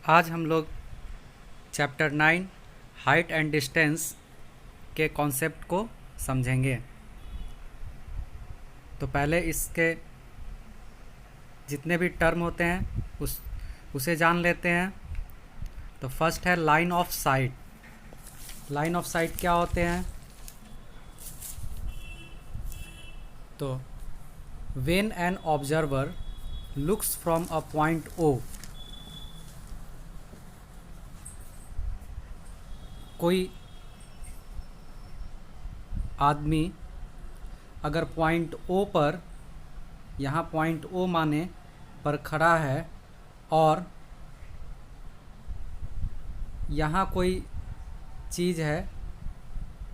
आज हम लोग चैप्टर 9 हाइट एंड डिस्टेंस के कॉन्सेप्ट को समझेंगे। तो पहले इसके जितने भी टर्म होते हैं उसे जान लेते हैं। तो फर्स्ट है line of sight. Line of sight क्या होते हैं? तो when an observer looks from a point O, कोई आदमी अगर पॉइंट ओ पर, यहाँ पॉइंट ओ माने पर खड़ा है और यहाँ कोई चीज़ है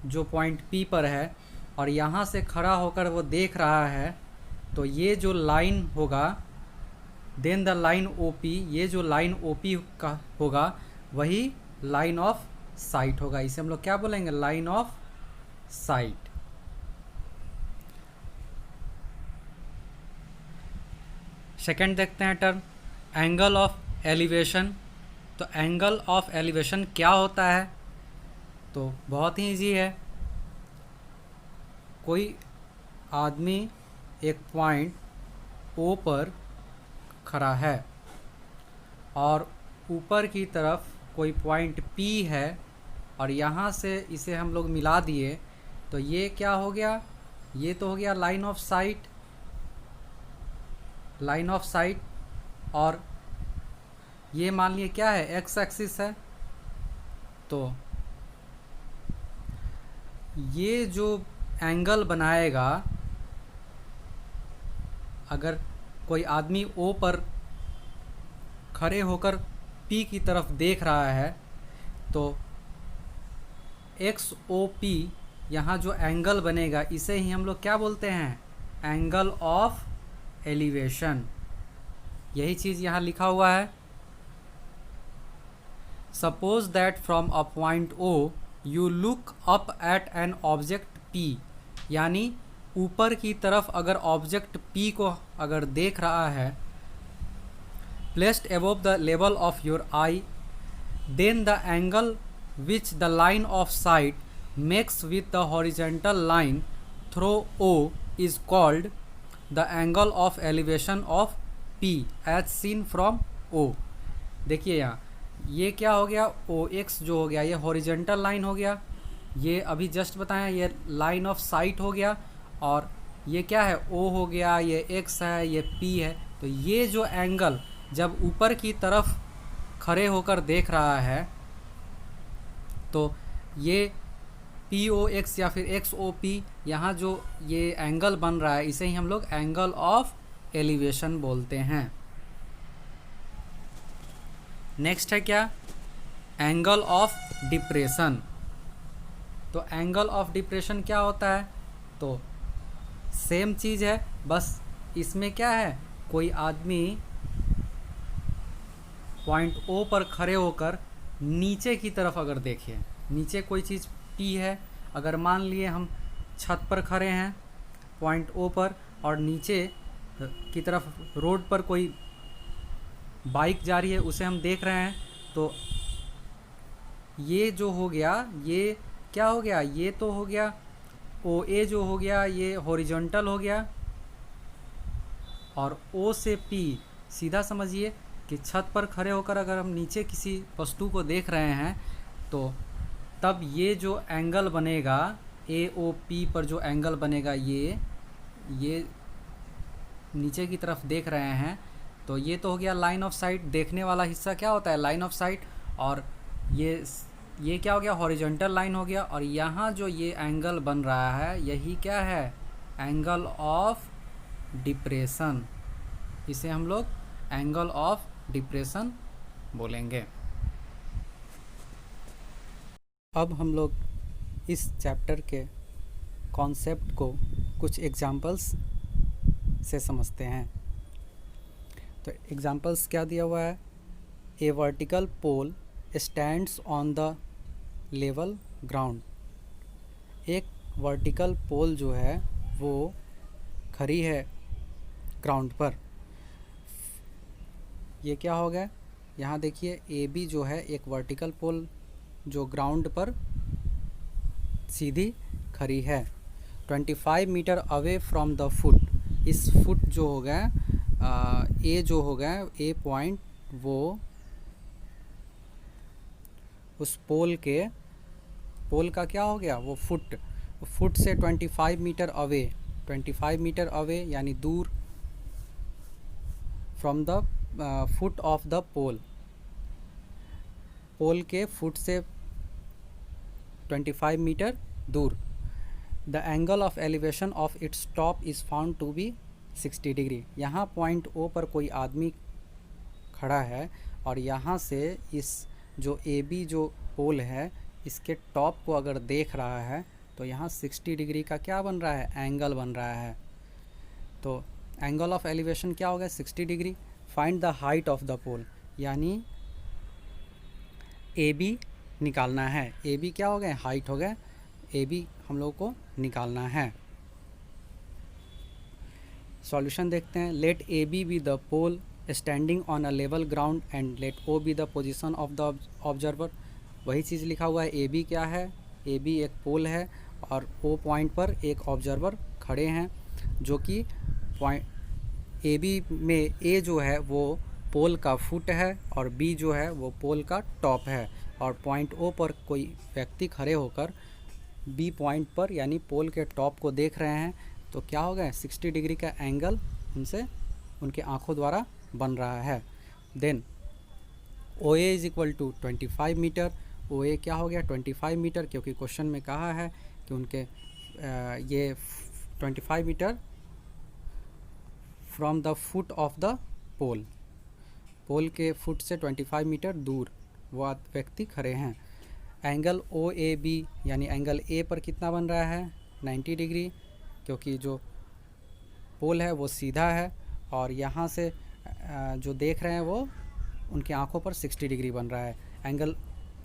जो पॉइंट पी पर है और यहाँ से खड़ा होकर वो देख रहा है, तो ये जो लाइन होगा, then the line O P, ये जो लाइन ओ पी का होगा वही लाइन ऑफ साइट होगा। इसे हम लोग क्या बोलेंगे? Line of site. सेकंड देखते हैं टर्म एंगल ऑफ एलिवेशन। तो एंगल ऑफ एलिवेशन क्या होता है? तो बहुत ही ईजी है। कोई आदमी एक पॉइंट ओ पर खड़ा है और ऊपर की तरफ कोई पॉइंट पी है और यहाँ से इसे हम लोग मिला दिए, तो ये क्या हो गया? ये तो हो गया line of sight. Line of site. और ये मान लिए क्या है? एक्स एक्सिस है। तो ये जो एंगल बनाएगा, अगर कोई आदमी ओ पर खड़े होकर पी की तरफ देख रहा है, तो एक्स ओ पी यहाँ जो एंगल बनेगा इसे ही हम लोग क्या बोलते हैं? Angle of elevation. यही चीज़ यहाँ लिखा हुआ है। Suppose that from a point O you look up at an object P, यानी ऊपर की तरफ अगर ऑब्जेक्ट पी को अगर देख रहा है, placed above the level of your eye, then the angle which the line of sight makes with the horizontal line through O is called the angle of elevation of P as seen from O। देखिए यहाँ ये क्या हो गया? ओ x जो हो गया ये हॉरिजेंटल लाइन हो गया, ये अभी जस्ट बताया ये लाइन ऑफ साइट हो गया, और ये क्या है? ओ हो गया, ये एक्स है, ये पी है। तो ये जो एंगल जब ऊपर की तरफ खड़े होकर देख रहा है, तो ये पी ओ एक्स या फिर एक्स ओ पी, यहाँ जो ये एंगल बन रहा है इसे ही हम लोग एंगल ऑफ एलिवेशन बोलते हैं। नेक्स्ट है क्या? Angle of depression. तो एंगल ऑफ डिप्रेशन क्या होता है? तो सेम चीज़ है, बस इसमें क्या है? कोई आदमी पॉइंट ओ पर खड़े होकर नीचे की तरफ अगर देखें, नीचे कोई चीज़ पी है, अगर मान लिए हम छत पर खड़े हैं पॉइंट ओ पर और नीचे की तरफ रोड पर कोई बाइक जा रही है उसे हम देख रहे हैं, तो ये जो हो गया ये क्या हो गया? ये तो हो गया ओ ए जो हो गया ये हॉरिजॉन्टल हो गया, और ओ से पी सीधा समझिए कि छत पर खड़े होकर अगर हम नीचे किसी वस्तु को देख रहे हैं, तो तब ये जो एंगल बनेगा ए ओ पी पर जो एंगल बनेगा, ये नीचे की तरफ देख रहे हैं, तो ये तो हो गया लाइन ऑफ साइट। देखने वाला हिस्सा क्या होता है? Line of site. और ये क्या हो गया? हॉरिजॉन्टल लाइन हो गया। और यहाँ जो ये एंगल बन रहा है यही क्या है? Angle of depression. इसे हम लोग एंगल ऑफ डिप्रेशन बोलेंगे। अब हम लोग इस चैप्टर के कॉन्सेप्ट को कुछ एग्जाम्पल्स से समझते हैं। तो एग्जाम्पल्स क्या दिया हुआ है? A vertical pole stands on the level ground. एक वर्टिकल पोल जो है वो खड़ी है ग्राउंड पर। ये क्या हो गया? यहाँ देखिए ए बी जो है एक वर्टिकल पोल जो ग्राउंड पर सीधी खड़ी है 25 metre away from the foot. इस फुट जो हो गया ए जो हो गया ए पॉइंट, वो उस पोल का क्या हो गया, वो फुट से 25 मीटर अवे, 25 मीटर अवे यानी दूर from the foot of the pole, pole के फुट से 25 मीटर दूर। The angle of elevation of its top is found to be 60 degree. यहाँ पॉइंट ओ पर कोई आदमी खड़ा है और यहाँ से इस जो ए बी जो पोल है इसके टॉप को अगर देख रहा है तो यहाँ 60 डिग्री का क्या बन रहा है, एंगल बन रहा है। तो एंगल ऑफ एलिवेशन क्या हो गया, 60 degree. Find the height of the pole, यानी ए बी निकालना है। ए बी क्या हो गए, हाइट हो गए, ए बी हम लोग को निकालना है। सॉल्यूशन देखते हैं। Let A B the pole standing on a level ground and let O be the position of the observer. वही चीज़ लिखा हुआ है। ए बी क्या है, ए बी एक पोल है और ओ पॉइंट पर एक ऑब्जर्वर खड़े हैं, जो कि पॉइंट ए बी में ए जो है वो पोल का फुट है और बी जो है वो पोल का टॉप है, और पॉइंट ओ पर कोई व्यक्ति खड़े होकर बी पॉइंट पर यानी पोल के टॉप को देख रहे हैं। तो क्या हो गया, 60 डिग्री का एंगल उनसे उनके आँखों द्वारा बन रहा है। Then O A is equal to 25 metre. O A क्या हो गया, 25 मीटर, क्योंकि क्वेश्चन में कहा है कि उनके ये 25 metre from the foot of the pole, pole के फुट से 25 मीटर दूर वो व्यक्ति खड़े हैं। एंगल ओ ए बी यानी एंगल ए पर कितना बन रहा है, 90 डिग्री, क्योंकि जो पोल है वो सीधा है और यहाँ से जो देख रहे हैं वो उनकी आंखों पर 60 डिग्री बन रहा है। Angle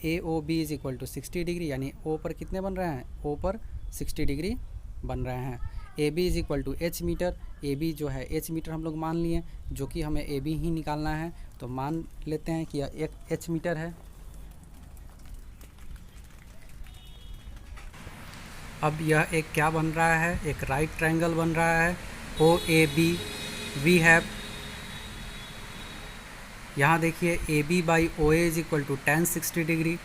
A O B is equal to 60 degree, यानी ओ पर कितने बन रहे हैं, ओ पर 60 डिग्री बन रहे हैं। A B is equal to H metre. A B जो है एच मीटर हम लोग मान लिए, जो कि हमें ए बी ही निकालना है, तो मान लेते हैं कि यह एक एच मीटर है। अब यह एक क्या बन रहा है, एक राइट ट्रायंगल बन रहा है। O A B we have, यहाँ देखिए A B by O A is equal to tan 60 degree.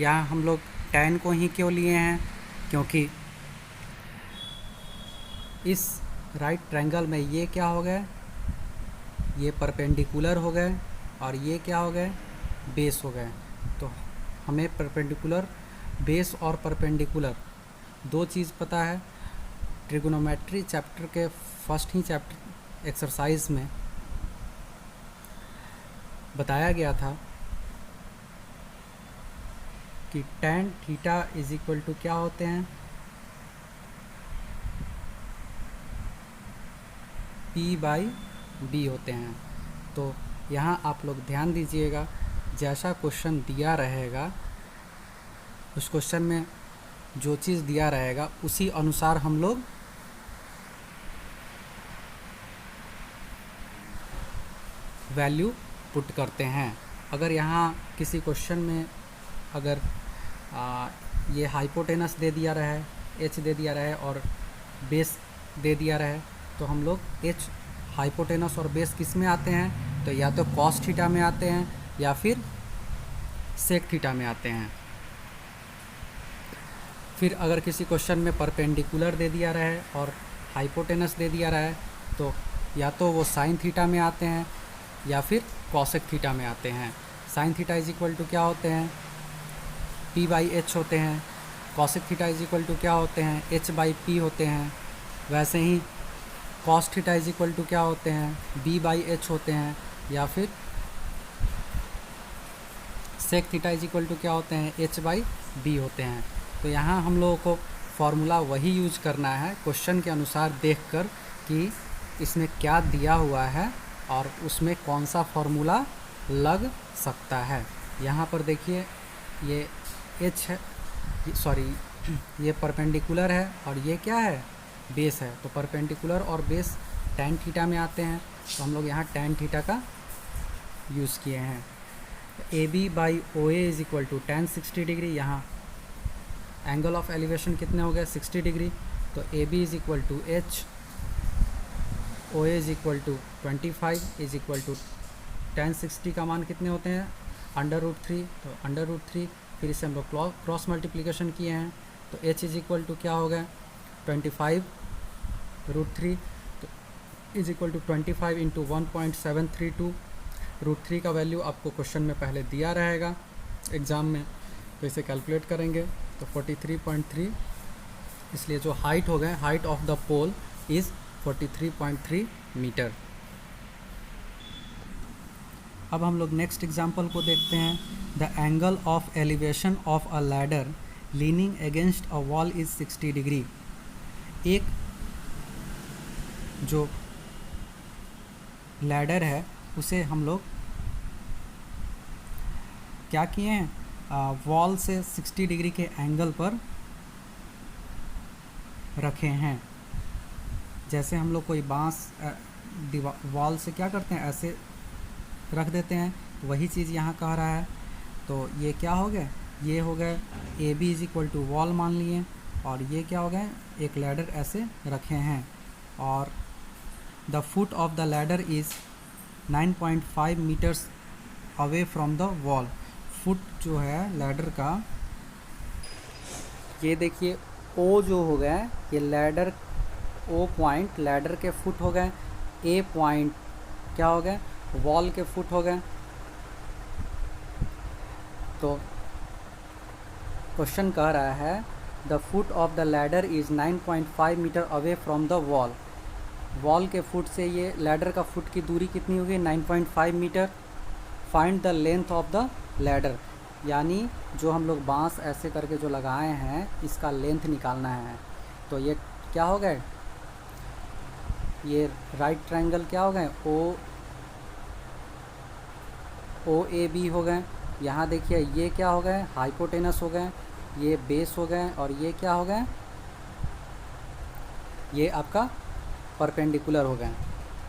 यहाँ हम लोग tan को ही क्यों लिए हैं, क्योंकि इस राइट ट्रायंगल में ये क्या हो गए, ये परपेंडिकुलर हो गए और ये क्या हो गए, बेस हो गए। तो हमें परपेंडिकुलर, बेस और परपेंडिकुलर दो चीज़ पता है। ट्रिगोनोमेट्री चैप्टर के फर्स्ट ही चैप्टर एक्सरसाइज में बताया गया था कि tan theta is equal to क्या होते हैं, P बाई बी होते हैं। तो यहाँ आप लोग ध्यान दीजिएगा, जैसा क्वेश्चन दिया रहेगा उस क्वेश्चन में जो चीज़ दिया रहेगा उसी अनुसार हम लोग वैल्यू पुट करते हैं। अगर यहाँ किसी क्वेश्चन में अगर ये हाइपोटेनस दे दिया रहा है, एच दे दिया रहा है और बेस दे दिया रहा है, तो हम लोग एच, हाइपोटेनस और बेस किस में आते हैं, तो या तो कॉस थीटा में आते हैं या फिर सेक थीटा में आते हैं। फिर अगर किसी क्वेश्चन में परपेंडिकुलर दे दिया रहा है और हाइपोटेनस दे दिया रहा है, तो या तो वो साइन थीटा में आते हैं या फिर कॉसेक थीटा में आते हैं। Sine theta is equal to क्या होते हैं, P बाई एच होते हैं। Cosec theta is equal to क्या होते हैं, H बाई P होते हैं। वैसे ही cos theta is equal to क्या होते हैं, B बाई एच होते हैं, या फिर sec theta is equal to क्या होते हैं, H बाई बी होते हैं। तो यहाँ हम लोगों को फॉर्मूला वही यूज करना है क्वेश्चन के अनुसार देखकर कि इसमें क्या दिया हुआ है और उसमें कौन सा फॉर्मूला लग सकता है। यहाँ पर देखिए ये एच है, सॉरी ये परपेंडिकुलर है और ये क्या है, बेस है। तो परपेंडिकुलर और बेस tan थीटा में आते हैं, तो हम लोग यहाँ tan थीटा का यूज़ किए हैं। A B by O A is equal to tan 60 degree. यहाँ एंगल ऑफ एलिवेशन कितने हो गए 60 डिग्री, तो A B is equal to H, O A is equal to 25 is equal to tan 60 का मान कितने होते हैं √3, तो √3, फिर इसे हम लोग क्रॉस मल्टीप्लिकेशन किए हैं, तो h इज इक्वल टू क्या हो गया 25 √3, तो इज इक्वल टू 25 इंटू 1.732। √3 का वैल्यू आपको क्वेश्चन में पहले दिया रहेगा एग्ज़ाम में, तो इसे कैलकुलेट करेंगे तो 43.3, इसलिए जो हाइट हो गए height of the pole is 43.3 metre. अब हम लोग नेक्स्ट एग्जाम्पल को देखते हैं। The angle of elevation of a ladder leaning against a wall is 60 degree. एक जो लैडर है उसे हम लोग क्या किए हैं वॉल से 60 डिग्री के एंगल पर रखे हैं। जैसे हम लोग कोई बांस वॉल से क्या करते हैं ऐसे रख देते हैं, वही चीज़ यहाँ कह रहा है। तो ये क्या हो गया, ये हो गए A B is equal to wall मान लिए, और ये क्या हो गए एक लैडर ऐसे रखे हैं, और the foot of the ladder is 9.5 metres away from the wall. Foot जो है लैडर का, ये देखिए ओ जो हो गया ये लैडर, ओ पॉइंट लैडर के फुट हो गए, ए पॉइंट क्या हो गए वॉल के फुट हो गए। तो क्वेश्चन कह रहा है the foot of the ladder is 9.5 metre away from the wall. Wall के फुट से ये लैडर का फुट की दूरी कितनी होगी 9.5 metre. Find the length of the ladder, यानी जो हम लोग बांस ऐसे करके जो लगाए हैं इसका लेंथ निकालना है। तो ये क्या हो गए, ये राइट ट्रायंगल क्या हो गए ओ ए बी हो गए। यहाँ देखिए ये क्या हो गए हाइपोटेनस हो गए, ये बेस हो गए, और ये क्या हो गए ये आपका परपेंडिकुलर हो गए।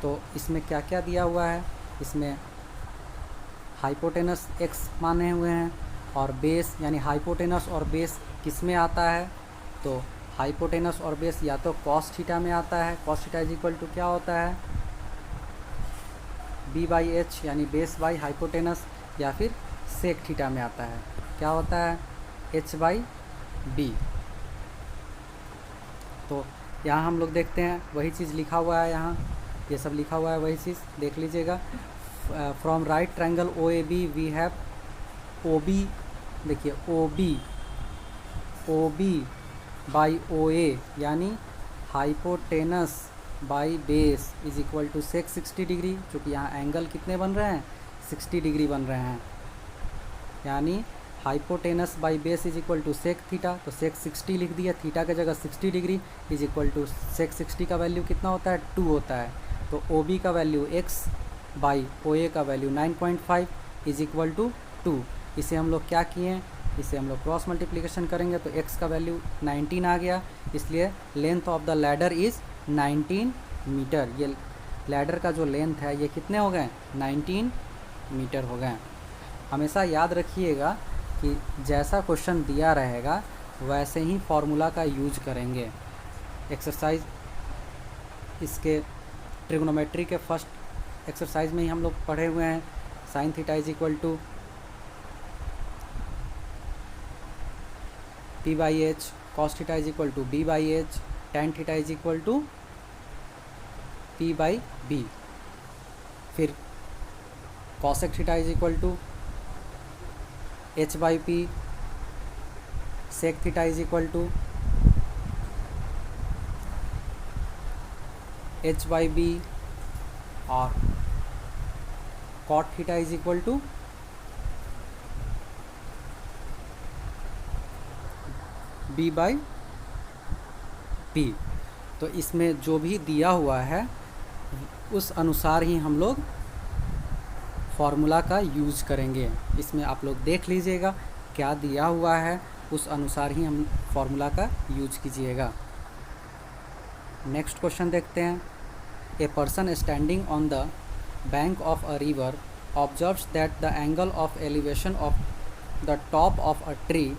तो इसमें क्या क्या दिया हुआ है, इसमें हाइपोटेनस x माने हुए हैं, और बेस यानी हाइपोटेनस और बेस किस में आता है, तो हाइपोटेनस और बेस या तो कॉस थीटा में आता है। Cos theta is equal to क्या होता है b बाई एच यानी बेस बाई हाइपोटेनस, या फिर सेक थीटा में आता है क्या होता है h बाई बी। तो यहाँ हम लोग देखते हैं वही चीज़ लिखा हुआ है, यहाँ ये सब लिखा हुआ है वही चीज़ देख लीजिएगा। From right triangle O A B we have O B, देखिए O B by O A यानी hypotenuse by base is equal to sec 60 degree, चूँकि यहाँ एंगल कितने बन रहे हैं 60 डिग्री बन रहे हैं, यानी hypotenuse by base is equal to sec theta. तो सेक 60 लिख दिया, थीटा की जगह 60 degree is equal to sec 60 का वैल्यू कितना होता है 2 होता है। तो ओ बी का वैल्यू x बाई ओ ए का वैल्यू 9.5 इज इक्वल टू 2। इसे हम लोग क्या किए, इसे हम लोग क्रॉस मल्टीप्लिकेशन करेंगे तो x का वैल्यू 19 आ गया, इसलिए length of the ladder is 19 metre. ये लैडर का जो लेंथ है ये कितने हो गए 19 मीटर हो गए। हमेशा याद रखिएगा कि जैसा क्वेश्चन दिया रहेगा वैसे ही फॉर्मूला का यूज करेंगे। एक्सरसाइज इसके ट्रिग्नोमेट्री के फर्स्ट एक्सरसाइज में ही हम लोग पढ़े हुए हैं, sine theta is equal to p by H, cos theta is equal to b by H, tan theta is equal to p by B, फिर cosec theta is equal to h by P, sec theta is equal to h by B, और cot theta is equal to b by P. तो इसमें जो भी दिया हुआ है उस अनुसार ही हम लोग फॉर्मूला का यूज़ करेंगे। इसमें आप लोग देख लीजिएगा क्या दिया हुआ है, उस अनुसार ही हम फॉर्मूला का यूज कीजिएगा। नेक्स्ट क्वेश्चन देखते हैं। A person standing on the bank of a river observes that the angle of elevation of the top of a tree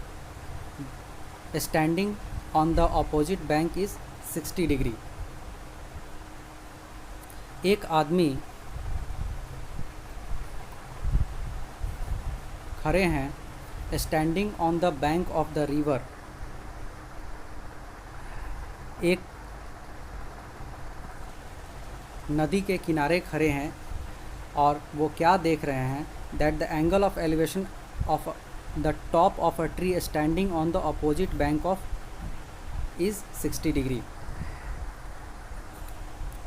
standing on the opposite bank is 60 degree. एक आदमी खड़े हैं standing on the bank of the river, एक नदी के किनारे खड़े हैं और वो क्या देख रहे हैं, that the angle of elevation of the top of a tree standing on the opposite bank of is 60 degree.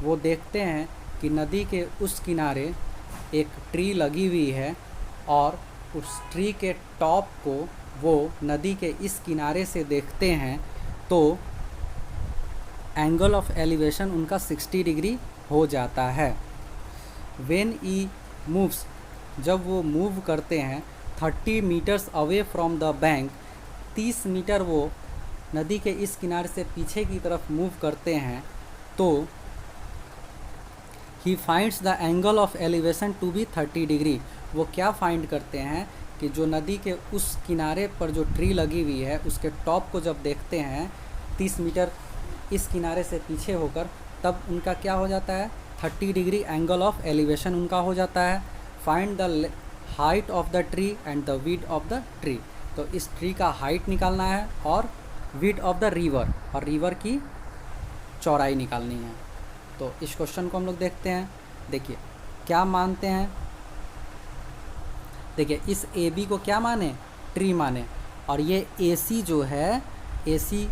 वो देखते हैं कि नदी के उस किनारे एक ट्री लगी हुई है और उस ट्री के टॉप को वो नदी के इस किनारे से देखते हैं तो एंगल ऑफ एलिवेशन उनका 60 डिग्री हो जाता है। व्हेन ई मूव्स, जब वो मूव करते हैं 30 metres away from the bank, 30 metre वो नदी के इस किनारे से पीछे की तरफ मूव करते हैं तो he finds the angle of elevation to be 30 degree. वो क्या फाइंड करते हैं कि जो नदी के उस किनारे पर जो ट्री लगी हुई है उसके टॉप को जब देखते हैं 30 मीटर इस किनारे से पीछे होकर, तब उनका क्या हो जाता है, 30 डिग्री एंगल ऑफ एलिवेशन उनका हो जाता है। Find the height of the tree and the width of the tree, तो इस ट्री का हाइट निकालना है और विड्थ ऑफ द रिवर, और रिवर की चौड़ाई निकालनी है। तो इस क्वेश्चन को हम लोग देखते हैं। देखिए क्या मानते हैं, देखिए इस ए बी को क्या माने, ट्री माने, और ये ए सी जो है, ए सी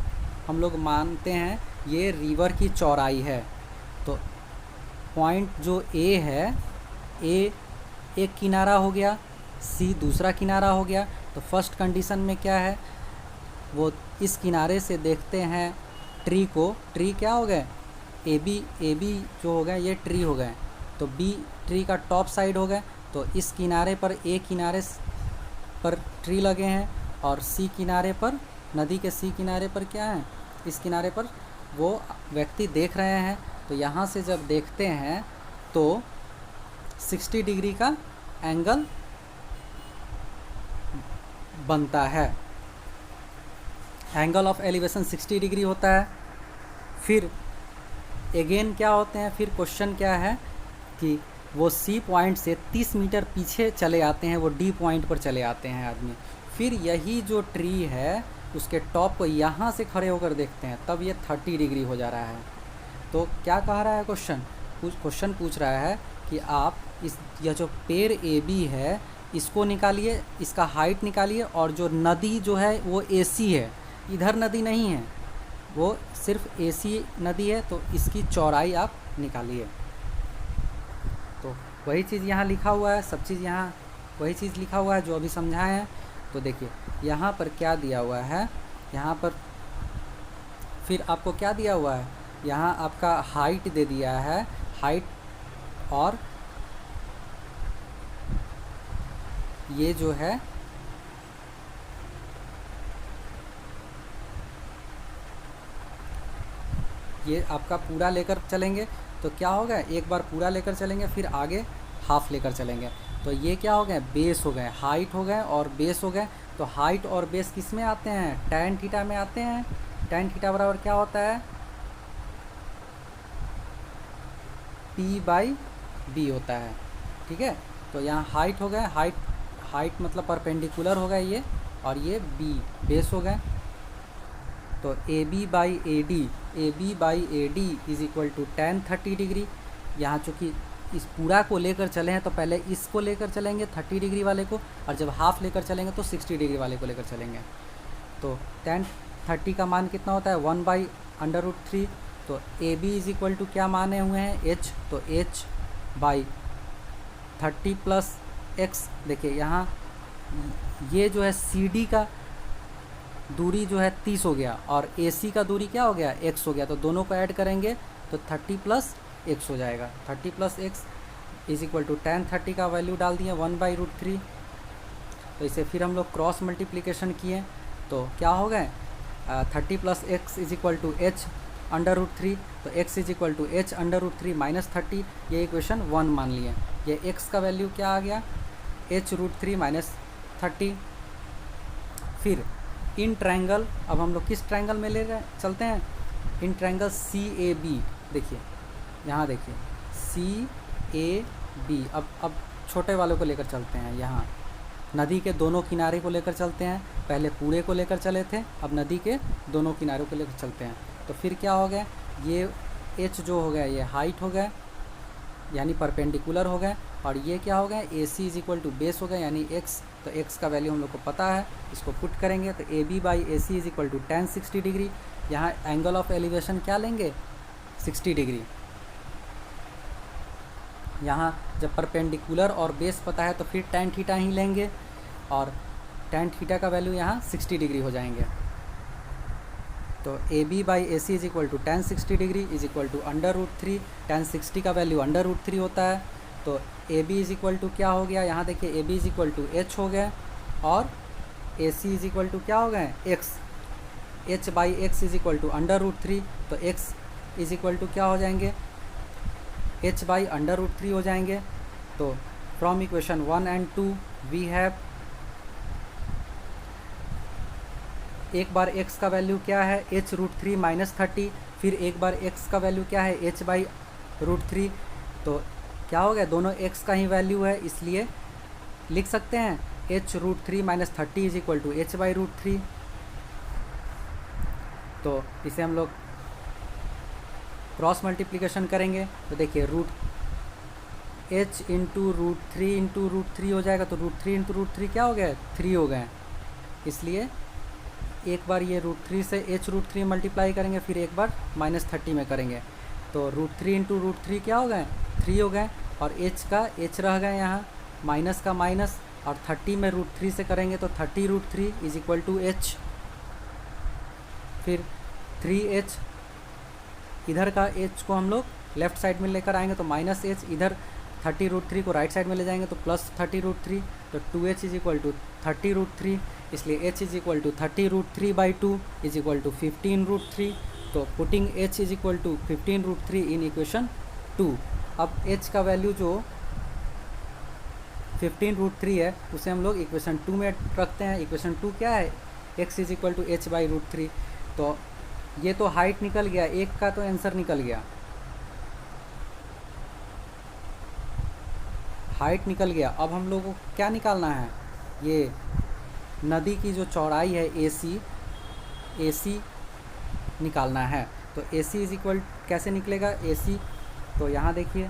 हम लोग मानते हैं ये रिवर की चौड़ाई है। तो पॉइंट जो ए है, ए एक किनारा हो गया, सी दूसरा किनारा हो गया। तो फर्स्ट कंडीशन में क्या है, वो इस किनारे से देखते हैं ट्री को, ट्री क्या हो गए, ए बी जो हो गए ये ट्री हो गए, तो बी ट्री का टॉप साइड हो गए। तो इस किनारे पर, ए किनारे पर ट्री लगे हैं और सी किनारे पर, नदी के सी किनारे पर क्या है, इस किनारे पर वो व्यक्ति देख रहे हैं। तो यहाँ से जब देखते हैं तो 60 डिग्री का एंगल बनता है, एंगल ऑफ एलिवेशन 60 डिग्री होता है। फिर अगेन क्या होते हैं, फिर क्वेश्चन क्या है कि वो सी पॉइंट से 30 मीटर पीछे चले आते हैं, वो डी पॉइंट पर चले आते हैं आदमी। फिर यही जो ट्री है उसके टॉप को यहाँ से खड़े होकर देखते हैं, तब ये 30 डिग्री हो जा रहा है। तो क्या कह रहा है क्वेश्चन पूछ रहा है कि आप यह जो पेड़ ए बी है इसको निकालिए, इसका हाइट निकालिए, और जो नदी जो है वो ए सी है, इधर नदी नहीं है, वो सिर्फ ए सी नदी है, तो इसकी चौड़ाई आप निकालिए। तो वही चीज़ यहाँ लिखा हुआ है, सब चीज़ यहाँ वही चीज़ लिखा हुआ है जो अभी समझाए हैं। तो देखिए यहाँ पर क्या दिया हुआ है, यहाँ पर फिर आपको क्या दिया हुआ है, यहाँ आपका हाइट दे दिया है, हाइट, और ये जो है ये आपका पूरा लेकर चलेंगे तो क्या होगा, एक बार पूरा लेकर चलेंगे फिर आगे हाफ लेकर चलेंगे। तो ये क्या हो गए, बेस हो गए, हाइट हो गए और बेस हो गए। तो हाइट और बेस किस में आते हैं, tan थीटा में आते हैं। tan थीटा बराबर क्या होता है, P/B होता है, ठीक है। तो यहाँ हाइट हो गए, हाइट मतलब परपेंडिकुलर हो गए ये, और ये B बेस हो गए। तो AB/AD is equal to tan 30 degree. यहाँ चूँकि इस पूरा को लेकर चले हैं तो पहले इसको लेकर चलेंगे 30 डिग्री वाले को, और जब हाफ लेकर चलेंगे तो 60 डिग्री वाले को लेकर चलेंगे। तो tan 30 का मान कितना होता है, 1/√3। तो AB इज इक्वल टू क्या माने हुए हैं, H, तो H/30 प्लस X। देखिए यहाँ ये जो है CD का दूरी जो है 30 हो गया और AC का दूरी क्या हो गया, X हो गया। तो दोनों को ऐड करेंगे तो 30 प्लस X हो जाएगा। 30 plus X is equal to tan 30 का वैल्यू डाल दिए 1/√3। तो इसे फिर हम लोग क्रॉस मल्टीप्लिकेशन किए तो क्या हो गए, 30 plus X is equal to H/√3। तो X is equal to H/√3 minus 30, ये इक्वेशन 1 मान लिए। ये x का वैल्यू क्या आ गया, h√3 माइनस 30। फिर इन ट्रायंगल, अब हम लोग किस ट्रायंगल में ले रहे चलते हैं, इन ट्रायंगल CAB। देखिए यहाँ देखिए CAB। अब छोटे वालों को लेकर चलते हैं, यहाँ नदी के दोनों किनारे को लेकर चलते हैं। पहले पूरे को लेकर चले थे, अब नदी के दोनों किनारों को लेकर चलते हैं। तो फिर क्या हो गया, ये h जो हो गया ये हाइट हो गया यानी परपेंडिकुलर हो गया, और ये क्या हो गया, AC is equal to base हो गया यानी x। तो x का वैल्यू हम लोग को पता है, इसको पुट करेंगे तो AB/AC is equal to tan 60 degree. यहाँ एंगल ऑफ एलिवेशन क्या लेंगे, 60 डिग्री। यहाँ जब परपेंडिकुलर और बेस पता है तो फिर tan थीटा ही लेंगे, और tan थीटा का वैल्यू यहाँ 60 डिग्री हो जाएंगे। तो AB/AC is equal to tan 60 degree is equal to √3। tan 60 का वैल्यू √3 होता है। तो AB इज इक्वल टू क्या हो गया, यहाँ देखिए AB is equal to h हो गया, और AC इज इक्वल टू क्या हो गया, x। h/x is equal to √3। तो x इज इक्वल टू क्या हो जाएंगे, h/√3 हो जाएंगे। तो from equation 1 and 2 we have, एक बार x का वैल्यू क्या है, h√3 माइनस 30। फिर एक बार x का वैल्यू क्या है, h/√3। तो क्या हो गया, दोनों x का ही वैल्यू है, इसलिए लिख सकते हैं h√3 minus 30 is equal to h/√3। तो इसे हम लोग क्रॉस मल्टीप्लिकेशन करेंगे तो देखिए h इंटू √3 हो जाएगा। तो √3 इंटू √3 क्या हो गया, 3 हो गए। इसलिए एक बार ये √3 से h√3 मल्टीप्लाई करेंगे, फिर एक बार माइनस 30 में करेंगे। तो √3 इंटू √3 क्या हो गए, 3 हो गए, और h का h रह गए यहाँ, माइनस का माइनस, और 30 में √3 से करेंगे तो 30√3 इज इक्वल टू h। फिर 3h, इधर का h को हम लोग लेफ़्ट साइड में लेकर आएंगे तो माइनस h, इधर 30√3 को राइट साइड में ले जाएंगे तो प्लस 30√3। तो 2h इज इक्वल टू 30√3, इसलिए h is equal to 30√3/2 is equal to 15√3। तो putting h is equal to 15√3 in equation 2। अब h का वैल्यू जो 15√3 है उसे हम लोग इक्वेशन 2 में रखते हैं। इक्वेशन 2 क्या है, x is equal to h/√3। तो ये तो हाइट निकल गया, एक का तो आंसर निकल गया, हाइट निकल गया। अब हम लोगों को क्या निकालना है, ये नदी की जो चौड़ाई है AC निकालना है। तो AC इज इक्वल कैसे निकलेगा AC, तो यहाँ देखिए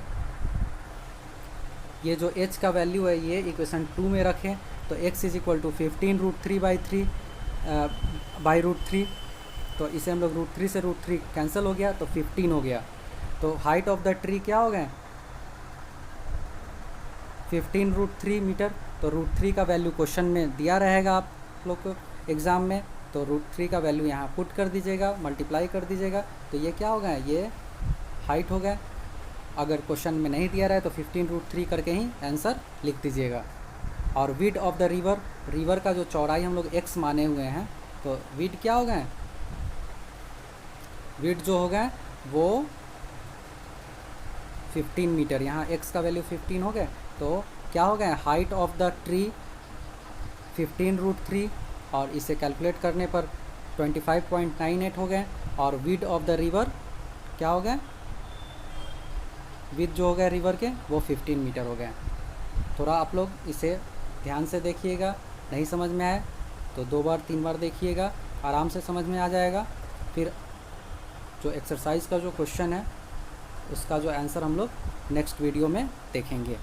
ये जो h का वैल्यू है ये इक्वेशन 2 में रखें तो x इज इक्वल टू 15√3/3। तो इसे हम लोग √3 से √3 कैंसिल हो गया तो 15 हो गया। तो हाइट ऑफ द ट्री क्या हो गए, 15√3 मीटर। तो √3 का वैल्यू क्वेश्चन में दिया रहेगा आप लोग को एग्ज़ाम में, तो √3 का वैल्यू यहाँ पुट कर दीजिएगा, मल्टीप्लाई कर दीजिएगा। तो ये क्या हो गया, ये हाइट हो गया। अगर क्वेश्चन में नहीं दिया रहा है तो 15√3 करके ही आंसर लिख दीजिएगा। और विड्थ ऑफ द रिवर का जो चौड़ाई हम लोग x माने हुए हैं, तो विड्थ क्या हो गए, विड्थ जो हो गए वो 15 मीटर। यहाँ x का वैल्यू 15 हो गए, तो क्या हो गए, हाइट ऑफ द ट्री 15√3, और इसे कैलकुलेट करने पर 25.98 हो गए। और विड्थ ऑफ द रिवर क्या हो गए, विड्थ जो हो गया रिवर के वो 15 मीटर हो गए। थोड़ा आप लोग इसे ध्यान से देखिएगा, नहीं समझ में आए तो 2 बार 3 बार देखिएगा, आराम से समझ में आ जाएगा। फिर जो एक्सरसाइज का जो क्वेश्चन है उसका जो आंसर हम लोग नेक्स्ट वीडियो में देखेंगे।